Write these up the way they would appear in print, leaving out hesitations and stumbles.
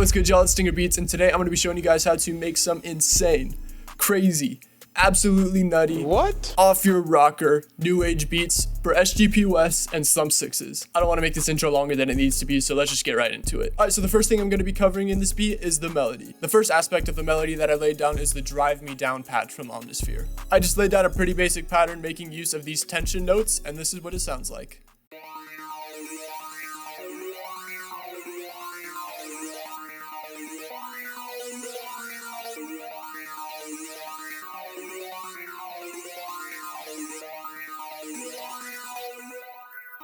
What's good, y'all? It's Stinger Beats, and today I'm going to be showing you guys how to make some insane, crazy, absolutely nutty, off your rocker, new age beats for Sgpwes and Slump6s. I don't want to make this intro longer than it needs to be, so let's just get right into it. Alright, so the first thing I'm going to be covering in this beat is the melody. The first aspect of the melody that I laid down is the Drive Me Down patch from Omnisphere. I just laid down a pretty basic pattern making use of these tension notes, and this is what it sounds like.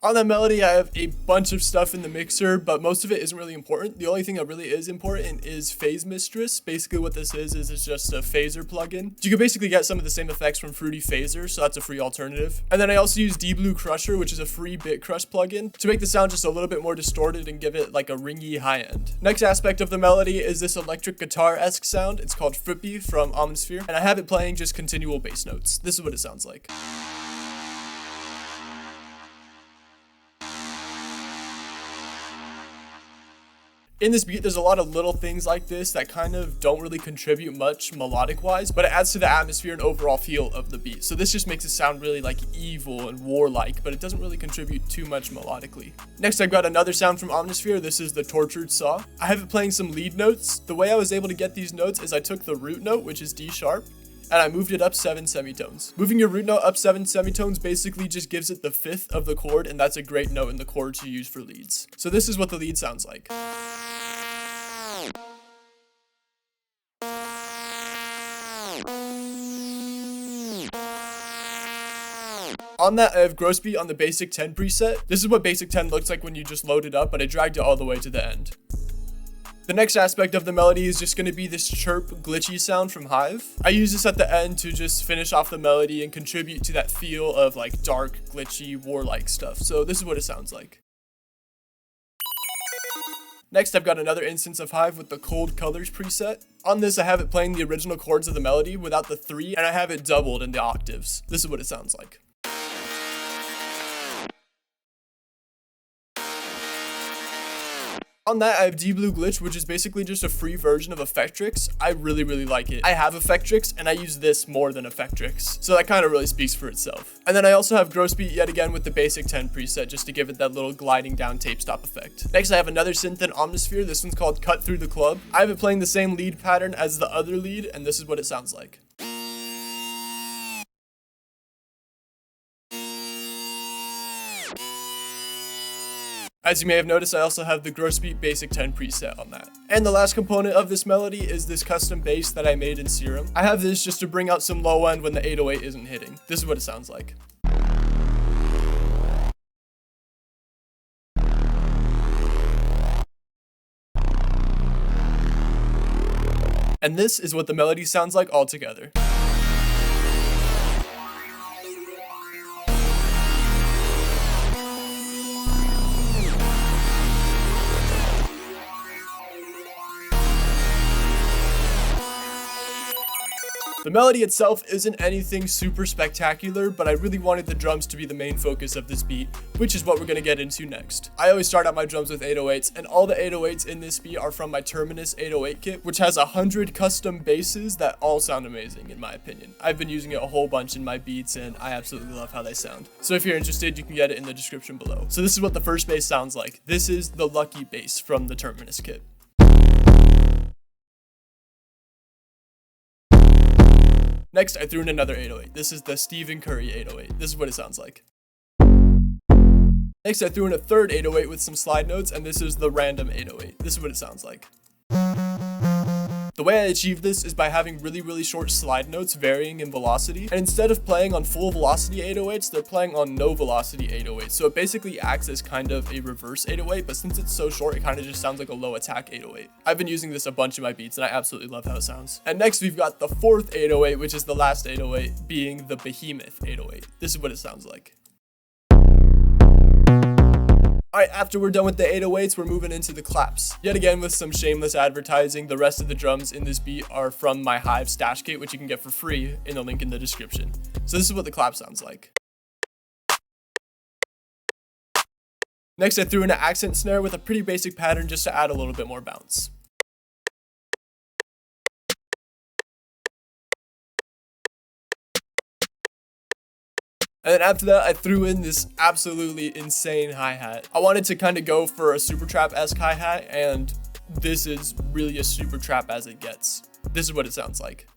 On that melody, I have a bunch of stuff in the mixer, but most of it isn't really important. The only thing that really is important is Phase Mistress. Basically what this is it's just a phaser plugin. You can basically get some of the same effects from Fruity Phaser, so that's a free alternative. And then I also use D-Blue Crusher, which is a free bit crush plugin, to make the sound just a little bit more distorted and give it like a ringy high end. Next aspect of the melody is this electric guitar-esque sound. It's called Frippy from Omnisphere, and I have it playing just continual bass notes. This is what it sounds like. In this beat, there's a lot of little things like this that kind of don't really contribute much melodic wise, but it adds to the atmosphere and overall feel of the beat. So this just makes it sound really like evil and warlike, but it doesn't really contribute too much melodically. Next, I've got another sound from Omnisphere. This is the Tortured Saw. I have it playing some lead notes. The way I was able to get these notes is I took the root note, which is D sharp, and I moved it up 7 semitones. Moving your root note up 7 semitones basically just gives it the fifth of the chord, and that's a great note in the chord to use for leads. So this is what the lead sounds like. On that, I have gross beat on the basic 10 preset. This is what basic 10 looks like when you just load it up, but I dragged it all the way to the end. The next aspect of the melody is just going to be this chirp glitchy sound from Hive. I use this at the end to just finish off the melody and contribute to that feel of like dark, glitchy, warlike stuff. So this is what it sounds like. Next, I've got another instance of Hive with the Cold Colors preset. On this, I have it playing the original chords of the melody without the 3, and I have it doubled in the octaves. This is what it sounds like. On that, I have D-Blue Glitch, which is basically just a free version of Effectrix. I really like it. I have Effectrix, and I use this more than Effectrix, so that kind of really speaks for itself. And then I also have Gross Beat yet again with the basic 10 preset, just to give it that little gliding down tape stop effect. Next, I have another synth in Omnisphere. This one's called Cut Through the Club. I have it playing the same lead pattern as the other lead, and this is what it sounds like. As you may have noticed, I also have the Gross Beat Basic 10 preset on that. And the last component of this melody is this custom bass that I made in Serum. I have this just to bring out some low end when the 808 isn't hitting. This is what it sounds like. And this is what the melody sounds like all together. The melody itself isn't anything super spectacular, but I really wanted the drums to be the main focus of this beat, which is what we're going to get into next. I always start out my drums with 808s, and all the 808s in this beat are from my Terminus 808 kit, which has 100 custom basses that all sound amazing in my opinion. I've been using it a whole bunch in my beats, and I absolutely love how they sound. So if you're interested, you can get it in the description below. So this is what the first bass sounds like. This is the Lucky bass from the Terminus kit. Next, I threw in another 808. This is the Stephen Curry 808. This is what it sounds like. Next, I threw in a third 808 with some slide notes, and this is the Random 808. This is what it sounds like. The way I achieve this is by having really short slide notes varying in velocity, and instead of playing on full velocity 808s, they're playing on no velocity 808s. So it basically acts as kind of a reverse 808, but since it's so short, it kind of just sounds like a low attack 808. I've been using this a bunch in my beats, and I absolutely love how it sounds. And next, we've got the fourth 808, which is the last 808, being the Behemoth 808. This is what it sounds like. Alright, after we're done with the 808s, we're moving into the claps. Yet again, with some shameless advertising, the rest of the drums in this beat are from my Hive stash kit, which you can get for free in the link in the description. So this is what the clap sounds like. Next, I threw in an accent snare with a pretty basic pattern just to add a little bit more bounce. And then after that, I threw in this absolutely insane hi-hat. I wanted to kind of go for a super trap-esque hi-hat, and this is really as super trap as it gets. This is what it sounds like.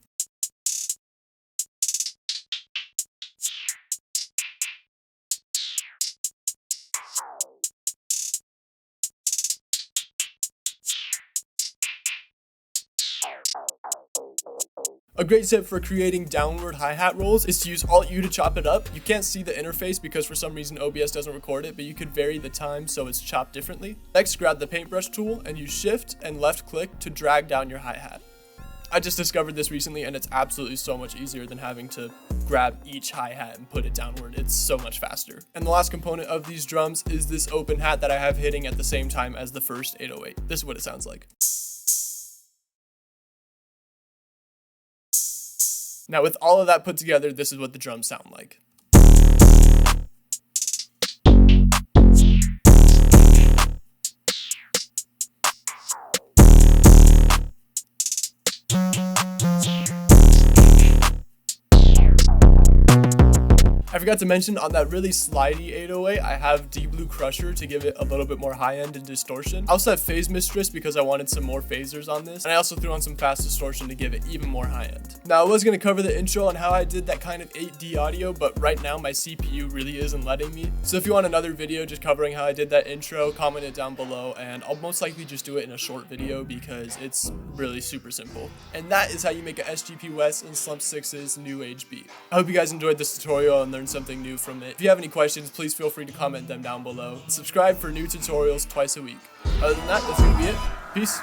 A great tip for creating downward hi-hat rolls is to use Alt-U to chop it up. You can't see the interface because for some reason OBS doesn't record it, but you could vary the time so it's chopped differently. Next, grab the paintbrush tool and use Shift and left click to drag down your hi-hat. I just discovered this recently and it's absolutely so much easier than having to grab each hi-hat and put it downward. It's so much faster. And the last component of these drums is this open hat that I have hitting at the same time as the first 808. This is what it sounds like. Now with all of that put together, this is what the drums sound like. I forgot to mention on that really slidey 808, I have Deep Blue Crusher to give it a little bit more high end and distortion. I also have Phase Mistress because I wanted some more phasers on this. And I also threw on some fast distortion to give it even more high end. Now I was going to cover the intro on how I did that kind of 8D audio, but right now my CPU really isn't letting me. So if you want another video just covering how I did that intro, comment it down below and I'll most likely just do it in a short video because it's really super simple. And that is how you make a Sgpwes in Slump6s new age beat. I hope you guys enjoyed this tutorial and learned something new from it. If you have any questions, please feel free to comment them down below. And subscribe for new tutorials twice a week. Other than that, that's gonna be it. Peace.